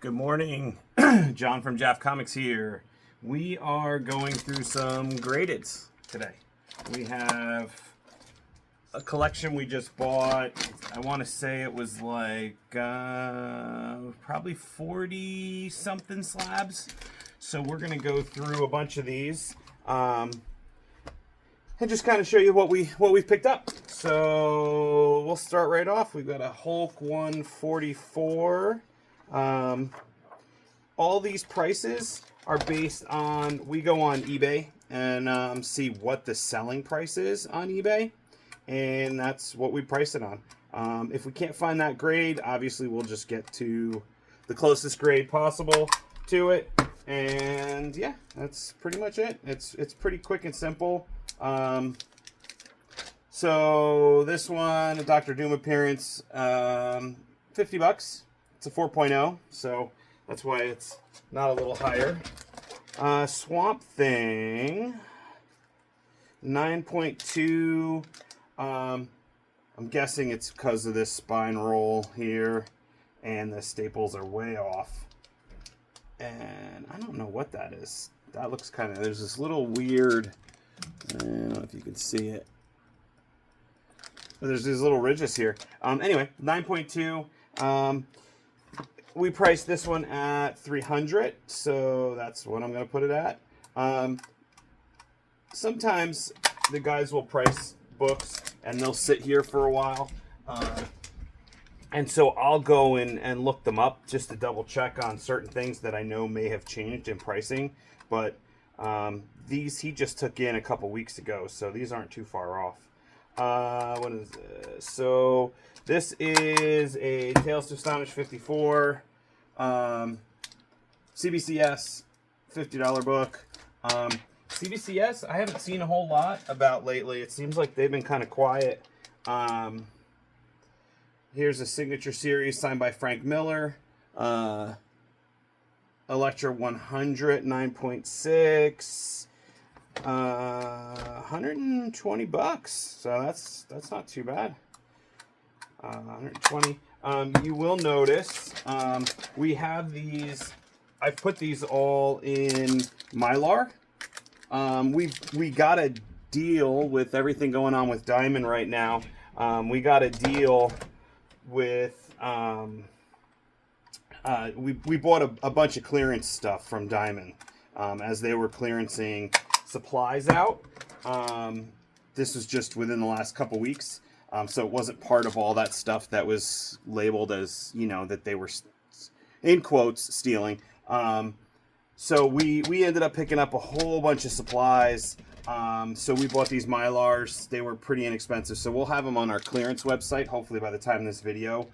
Good morning, John from JAF Comics here. We are going through some gradeds today. We have a collection we just bought. I want to say it was like probably 40 something slabs. So we're going to go through a bunch of these and just kind of show you what we've picked up. So we'll start right off. We've got a Hulk 144. All these prices are based on, we go on eBay and see what the selling price is on eBay, and that's what we price it on. If we can't find that grade, obviously we'll just get to the closest grade possible to it, and yeah, that's pretty much it. It's pretty quick and simple. So this one, a Dr. Doom appearance, $50. It's a 4.0, so that's why it's not a little higher. Swamp Thing, 9.2. I'm guessing it's because of this spine roll here, and the staples are way off. And I don't know what that is. That looks kind of, there's this little weird, I don't know if you can see it. But there's these little ridges here. Anyway, 9.2. We priced this one at $300, so that's what I'm going to put it at. Sometimes the guys will price books and they'll sit here for a while. And so I'll go in and look them up just to double check on certain things that I know may have changed in pricing. But these he just took in a couple weeks ago, so these aren't too far off. What is this? So this is a Tales to Astonish 54. CBCS, $50 book. CBCS, I haven't seen a whole lot about lately. It seems like they've been kind of quiet. Here's a signature series signed by Frank Miller. Electra 100, 9.6. 120 bucks. So that's not too bad. 120. You will notice we have these. I've put these all in Mylar. We got a deal with everything going on with Diamond right now. We got a deal with we bought a bunch of clearance stuff from Diamond as they were clearancing supplies out. This was just within the last couple weeks. So it wasn't part of all that stuff that was labeled as, that they were, in quotes, stealing. So we ended up picking up a whole bunch of supplies. So we bought these Mylars. They were pretty inexpensive. So we'll have them on our clearance website, hopefully by the time this video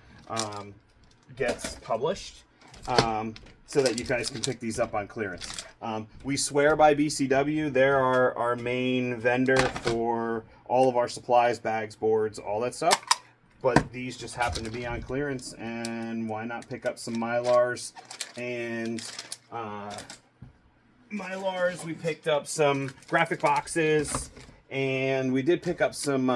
gets published, so that you guys can pick these up on clearance. We swear by BCW. They're our main vendor for all of our supplies, bags, boards, all that stuff. But these just happen to be on clearance, and why not pick up some Mylars? And Mylars, we picked up some graphic boxes, and we did pick up some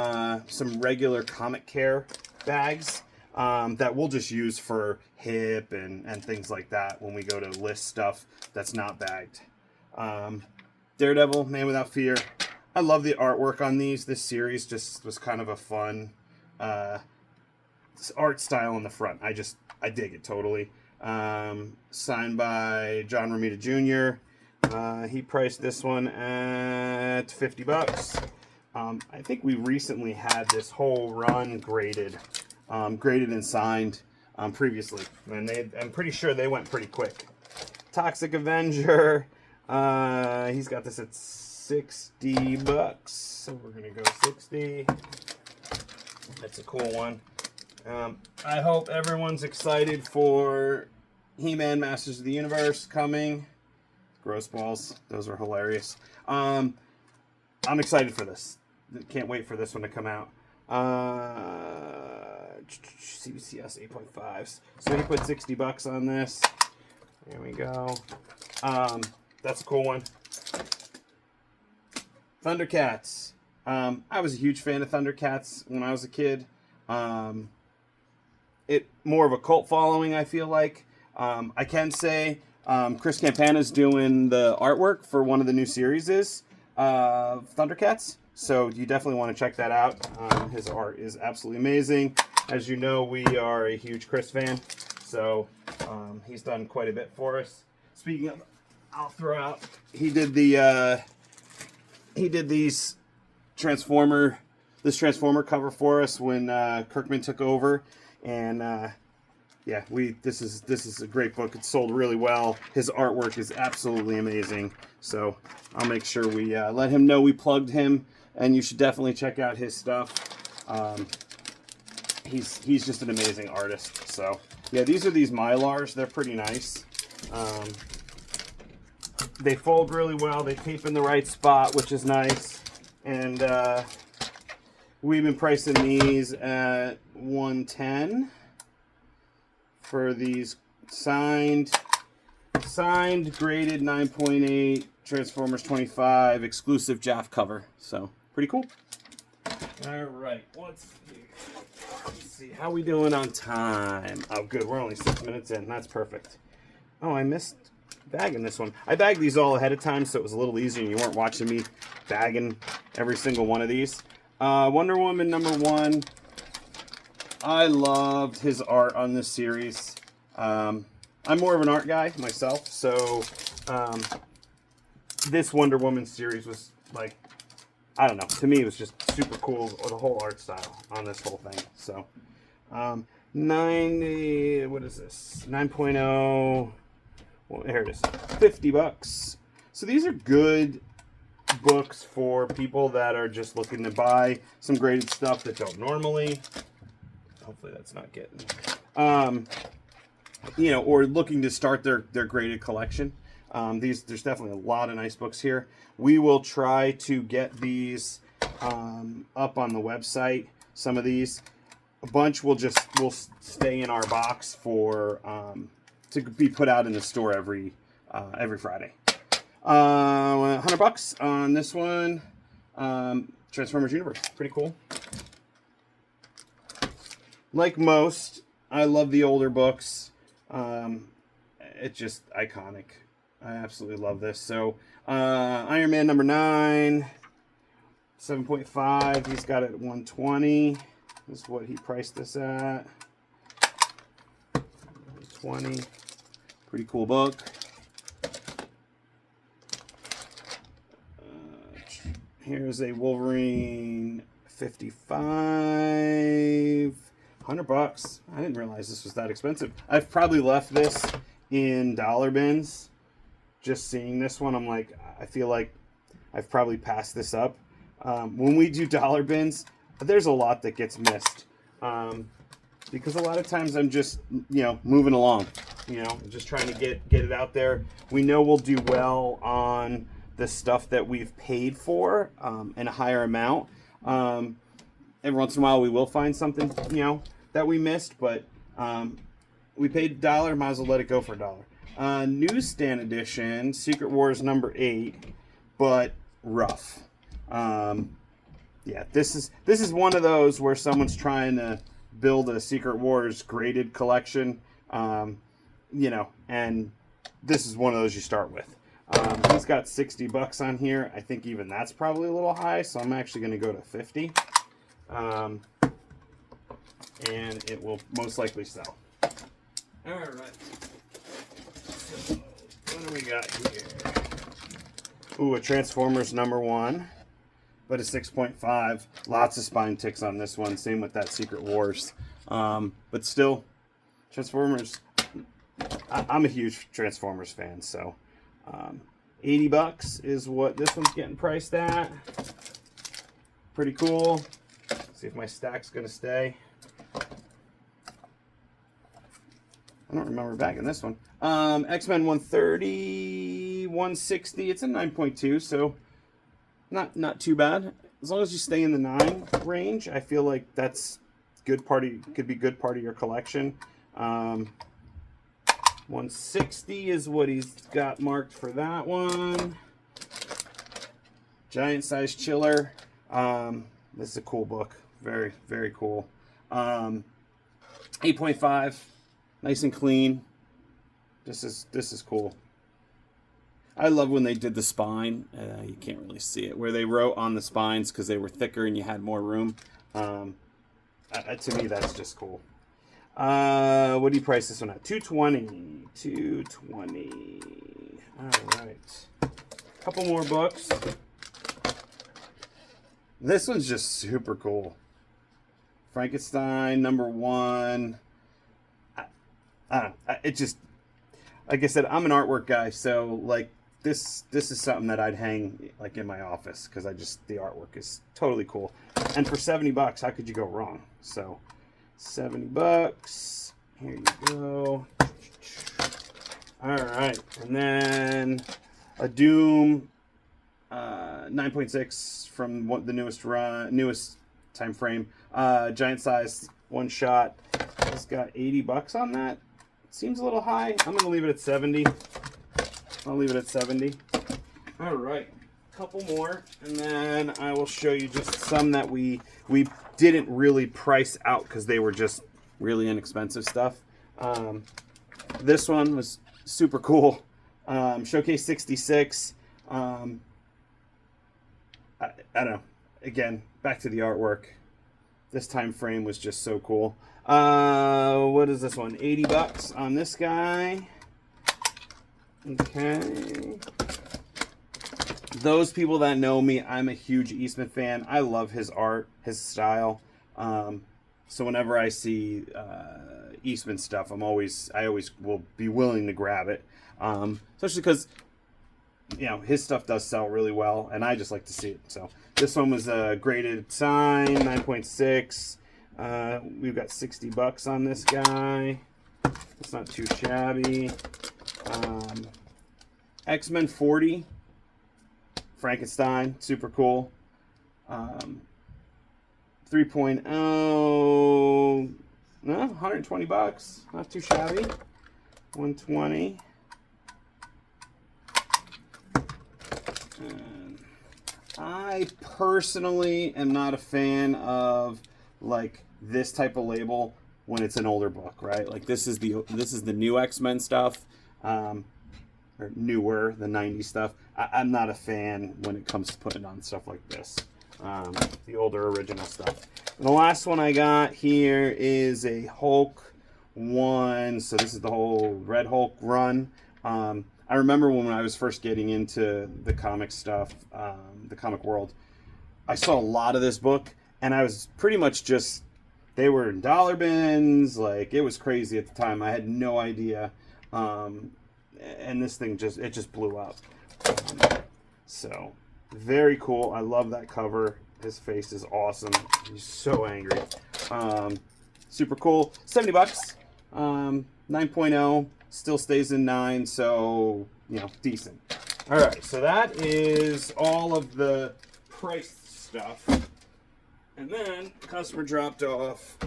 regular Comic Care bags that we'll just use for hip and things like that when we go to list stuff that's not bagged. Daredevil, Man Without Fear. I love the artwork on these. This series just was kind of a fun art style in the front. I dig it totally. Signed by John Romita Jr. He priced this one at $50. I think we recently had this whole run graded and signed previously, and I'm pretty sure they went pretty quick. Toxic Avenger, he's got this at $60, so we're gonna go 60. That's a cool one. I hope everyone's excited for He-Man Masters of the Universe coming. Gross balls, those are hilarious. I'm excited for this. Can't wait for this one to come out. CBCS 8.5s. So he put $60 on this. There we go. That's a cool one. Thundercats. I was a huge fan of Thundercats when I was a kid. It more of a cult following, I feel like. I can say Chris Campana's doing the artwork for one of the new series Thundercats. So you definitely want to check that out. His art is absolutely amazing. As you know, we are a huge Chris fan. So he's done quite a bit for us. Speaking of, I'll throw out, he did these Transformer cover for us when Kirkman took over. And yeah, this is a great book. It's sold really well. His artwork is absolutely amazing. So I'll make sure we let him know we plugged him, and you should definitely check out his stuff. He's just an amazing artist. So yeah, these are these Mylars. They're pretty nice. They fold really well. They tape in the right spot, which is nice. And we've been pricing these at $110 for these signed graded 9.8 Transformers 25 exclusive JAF cover. So pretty cool. All right, let's see how we doing on time. Oh, good. We're only 6 minutes in. That's perfect. Oh, I missed bagging this one. I bagged these all ahead of time, so it was a little easier, and you weren't watching me bagging every single one of these. Wonder Woman #1. I loved his art on this series. I'm more of an art guy myself, so this Wonder Woman series was like, I don't know, to me it was just super cool, the whole art style on this whole thing. So 90, what is this, 9.0, well, here it is, $50. So these are good books for people that are just looking to buy some graded stuff that don't normally, hopefully that's not getting, you know, or looking to start their graded collection. There's definitely a lot of nice books here. We will try to get these up on the website. Some of these, a bunch will stay in our box for to be put out in the store every Friday. $100 on this one. Transformers Universe, pretty cool. Like most, I love the older books. It's just iconic. I absolutely love this. So, Iron Man #9, 7.5. He's got it at $120. This is what he priced this at. $120. Pretty cool book. Here's a Wolverine 55. $100. I didn't realize this was that expensive. I've probably left this in dollar bins. Just seeing this one, I'm like, I feel like I've probably passed this up. When we do dollar bins, there's a lot that gets missed. Because a lot of times I'm just, you know, moving along. You know, just trying to get it out there. We know we'll do well on the stuff that we've paid for in a higher amount. Every once in a while we will find something, you know, that we missed, but we paid $1, might as well let it go for $1. Newsstand edition, Secret Wars #8, but rough. Yeah, this is one of those where someone's trying to build a Secret Wars graded collection, you know, and this is one of those you start with. He's got $60 on here. I think even that's probably a little high, so I'm actually going to go to 50. And it will most likely sell. All right. So, what do we got here? Ooh, a Transformers #1, but a 6.5. Lots of spine ticks on this one. Same with that Secret Wars. But still, Transformers. I'm a huge Transformers fan, so $80 is what this one's getting priced at. Pretty cool. See if my stack's gonna stay. I don't remember bagging this one. X-Men 130, 160. It's a 9.2, so not too bad. As long as you stay in the 9 range, I feel like that's good party. Could be good part of your collection. 160 is what he's got marked for that one. Giant size chiller. This is a cool book. Very, very cool. 8.5. Nice and clean. This is cool. I love when they did the spine. You can't really see it, where they wrote on the spines because they were thicker and you had more room. To me, that's just cool. What do you price this one at? $220. $220. All right. Couple more books. This one's just super cool. Frankenstein #1. I don't know. It just, like I said, I'm an artwork guy, so like this is something that I'd hang like in my office because the artwork is totally cool. And for $70, how could you go wrong? So $70. Here you go. All right, and then a Doom 9.6 from the newest time frame. Giant size, one shot. It's got $80 on that. Seems a little high. I'm gonna leave it at 70. I'll leave it at 70. All right, couple more, and then I will show you just some that we didn't really price out because they were just really inexpensive stuff. This one was super cool. Showcase 66. I don't know. Again, back to the artwork. This time frame was just so cool. What is this one? $80 on this guy. Okay. Those people that know me, I'm a huge Eastman fan. I love his art, his style. So whenever I see Eastman stuff, I always will be willing to grab it. Especially because, you know, his stuff does sell really well, and I just like to see it. So this one was a graded sign, 9.6. We've got $60 on this guy. It's not too shabby. X-Men 40. Frankenstein, super cool. 3.0. No, $120. Not too shabby. 120. I personally am not a fan of like this type of label when it's an older book, right? Like this is the new X-Men stuff, or newer, the 90s stuff. I'm not a fan when it comes to putting on stuff like this, the older original stuff. And the last one I got here is a Hulk one. So this is the whole Red Hulk run. I remember when I was first getting into the comic stuff, the comic world, I saw a lot of this book, and I was pretty much just, they were in dollar bins, like it was crazy at the time. I had no idea, and this thing just blew up. So very cool. I love that cover. His face is awesome. He's so angry. Super cool. $70. 9.0. Still stays in 9, so, you know, decent. All right, so that is all of the price stuff. And then the customer dropped off.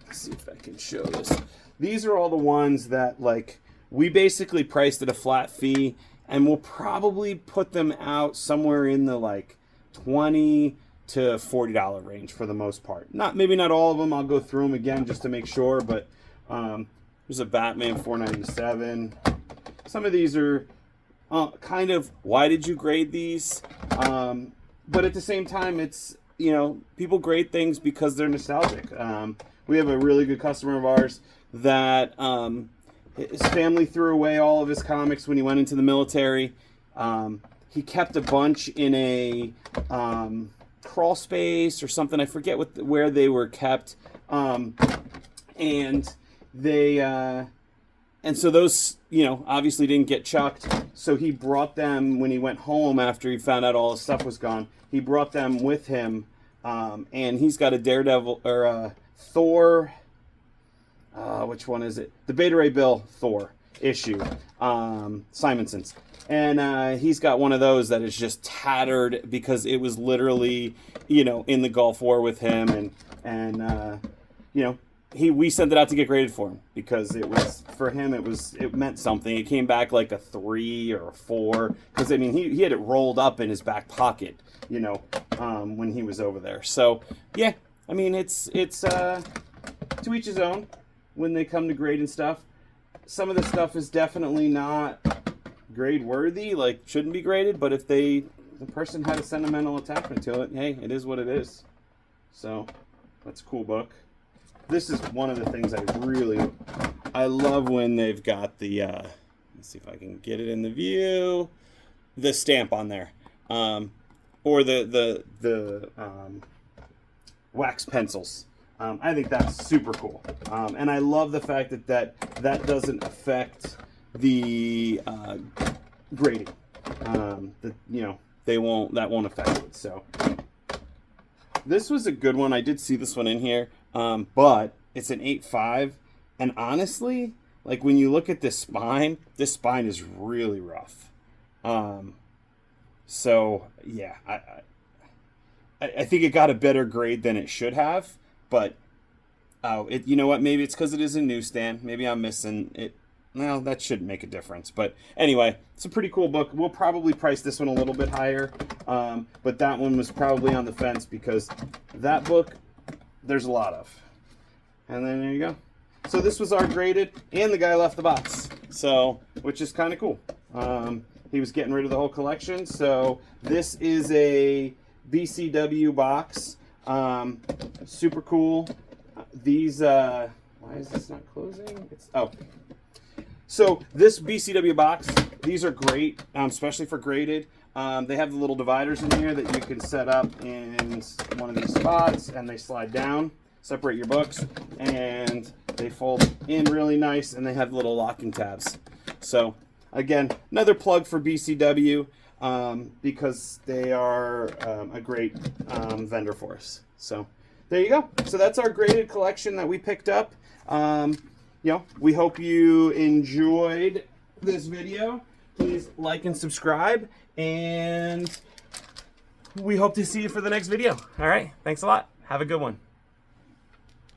Let's see if I can show this. These are all the ones that, like, we basically priced at a flat fee, and we'll probably put them out somewhere in the, like, $20 to $40 range for the most part. Maybe not all of them. I'll go through them again just to make sure, but there's a Batman 497. Some of these are kind of, why did you grade these? But at the same time, it's, you know, people grade things because they're nostalgic. We have a really good customer of ours that his family threw away all of his comics when he went into the military. He kept a bunch in a crawl space or something. I forget where they were kept. And they and so those, you know, obviously didn't get chucked. So he brought them when he went home after he found out all his stuff was gone. He brought them with him, and he's got a Daredevil or a Thor. Which one is it? The Beta Ray Bill Thor issue, Simonson's, and he's got one of those that is just tattered because it was literally, you know, in the Gulf War with him, and you know. We sent it out to get graded for him because it was, for him, it meant something. It came back like a 3 or a 4 because, I mean, he had it rolled up in his back pocket, you know, when he was over there. So yeah, I mean, it's to each his own when they come to grade and stuff. some of this stuff is definitely not grade worthy, like shouldn't be graded, but if the person had a sentimental attachment to it, hey, it is what it is. So that's a cool book. This is one of the things I love when they've got the let's see if I can get it in the view, the stamp on there, or the wax pencils. I think that's super cool, and I love the fact that doesn't affect the grading. That won't affect it. So this was a good one. I did see this one in here, but it's an 8.5, and honestly, like when you look at this spine is really rough. So yeah, I think it got a better grade than it should have, but you know what? Maybe it's because it is a newsstand. Maybe I'm missing it. Well, that shouldn't make a difference. But anyway, it's a pretty cool book. We'll probably price this one a little bit higher, but that one was probably on the fence because that book, there's a lot of. And then there you go. So this was our graded, and the guy left the box, so which is kind of cool. He was getting rid of the whole collection, so this is a BCW box. Super cool. These why is this not closing? So this BCW box, these are great, especially for graded. They have the little dividers in here that you can set up in one of these spots, and they slide down, separate your books, and they fold in really nice, and they have little locking tabs. So again, another plug for BCW, because they are a great vendor for us. So there you go. So that's our graded collection that we picked up. We hope you enjoyed this video. Please like and subscribe, and we hope to see you for the next video. All right, thanks a lot. Have a good one.